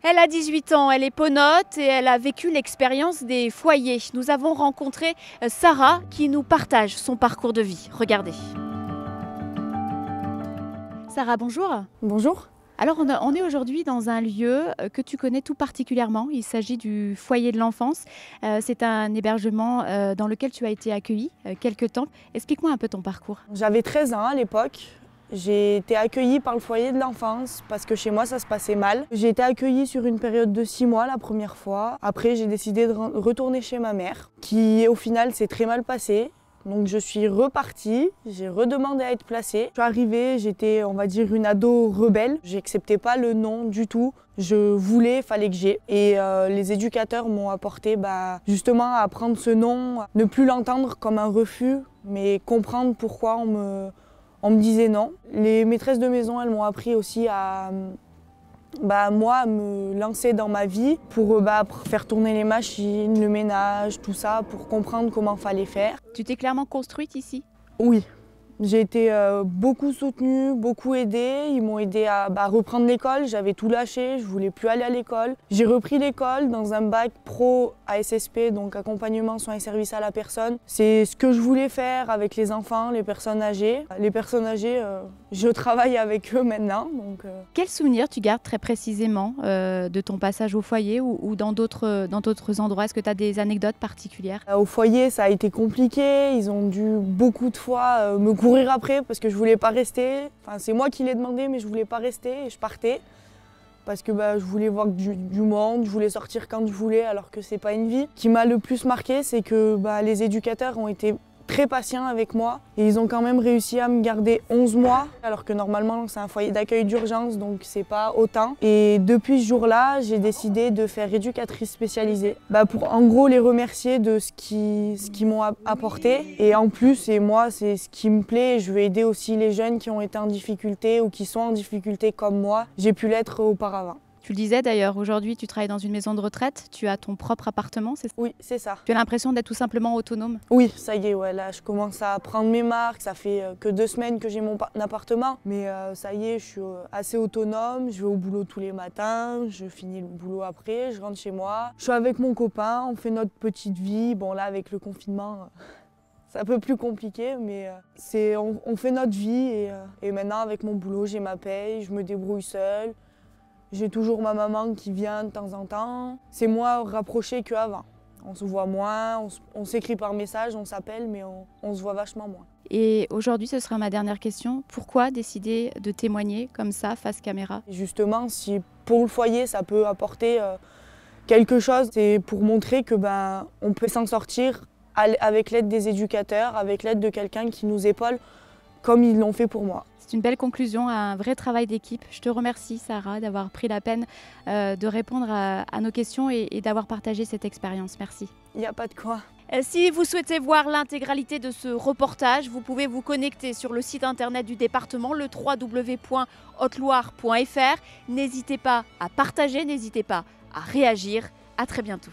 Elle a 18 ans, elle est ponote et elle a vécu l'expérience des foyers. Nous avons rencontré Sarah qui nous partage son parcours de vie. Regardez. Sarah, bonjour. Bonjour. Alors on est aujourd'hui dans un lieu que tu connais tout particulièrement. Il s'agit du foyer de l'enfance. C'est un hébergement dans lequel tu as été accueillie quelque temps. Explique-moi un peu ton parcours. J'avais 13 ans à l'époque. J'ai été accueillie par le foyer de l'enfance parce que chez moi ça se passait mal. J'ai été accueillie sur une période de 6 mois la première fois. Après j'ai décidé de retourner chez ma mère qui au final s'est très mal passé. Donc je suis repartie, j'ai redemandé à être placée. Je suis arrivée, j'étais on va dire une ado rebelle. J'acceptais pas le non du tout. Je voulais, fallait que j'aie. Et les éducateurs m'ont apporté justement à prendre ce non, ne plus l'entendre comme un refus, mais comprendre pourquoi on me disait non. Les maîtresses de maison, elles m'ont appris aussi à me lancer dans ma vie pour faire tourner les machines, le ménage, tout ça, pour comprendre comment fallait faire. Tu t'es clairement construite ici ? Oui. J'ai été beaucoup soutenue, beaucoup aidée. Ils m'ont aidée à reprendre l'école. J'avais tout lâché, je voulais plus aller à l'école. J'ai repris l'école dans un bac pro ASSP, donc accompagnement, soins et services à la personne. C'est ce que je voulais faire avec les enfants, les personnes âgées. Les personnes âgées, je travaille avec eux maintenant. Quels souvenirs tu gardes très précisément de ton passage au foyer ou dans d'autres endroits ? Est-ce que tu as des anecdotes particulières ? Au foyer, ça a été compliqué. Ils ont dû beaucoup de fois me courir après parce que je voulais pas rester. Enfin, c'est moi qui l'ai demandé, mais je voulais pas rester et je partais parce que je voulais voir du monde, je voulais sortir quand je voulais alors que c'est pas une vie. Ce qui m'a le plus marqué, c'est que les éducateurs ont été très patients avec moi et ils ont quand même réussi à me garder 11 mois alors que normalement c'est un foyer d'accueil d'urgence donc c'est pas autant. Et depuis ce jour-là, j'ai décidé de faire éducatrice spécialisée pour en gros les remercier de ce qu'ils m'ont apporté et en plus et moi c'est ce qui me plaît, je veux aider aussi les jeunes qui ont été en difficulté ou qui sont en difficulté comme moi, j'ai pu l'être auparavant. Tu le disais d'ailleurs, aujourd'hui tu travailles dans une maison de retraite, tu as ton propre appartement, c'est ça ? Oui, c'est ça. Tu as l'impression d'être tout simplement autonome ? Oui, ça y est, ouais, là je commence à prendre mes marques, ça fait que 2 semaines que j'ai mon appartement, mais ça y est, je suis assez autonome, je vais au boulot tous les matins, je finis le boulot après, je rentre chez moi, je suis avec mon copain, on fait notre petite vie, bon là avec le confinement... C'est un peu plus compliqué, mais on fait notre vie et maintenant avec mon boulot, j'ai ma paye, je me débrouille seule. J'ai toujours ma maman qui vient de temps en temps. C'est moins rapproché qu'avant. On se voit moins, on s'écrit par message, on s'appelle, mais on se voit vachement moins. Et aujourd'hui, ce sera ma dernière question. Pourquoi décider de témoigner comme ça, face caméra ? Et justement, si pour le foyer, ça peut apporter quelque chose, c'est pour montrer que on peut s'en sortir avec l'aide des éducateurs, avec l'aide de quelqu'un qui nous épaule, comme ils l'ont fait pour moi. C'est une belle conclusion à un vrai travail d'équipe. Je te remercie, Sarah, d'avoir pris la peine de répondre à nos questions et d'avoir partagé cette expérience. Merci. Il n'y a pas de quoi. Si vous souhaitez voir l'intégralité de ce reportage, vous pouvez vous connecter sur le site internet du département, le www.haute-loire.fr. N'hésitez pas à partager, n'hésitez pas à réagir. À très bientôt.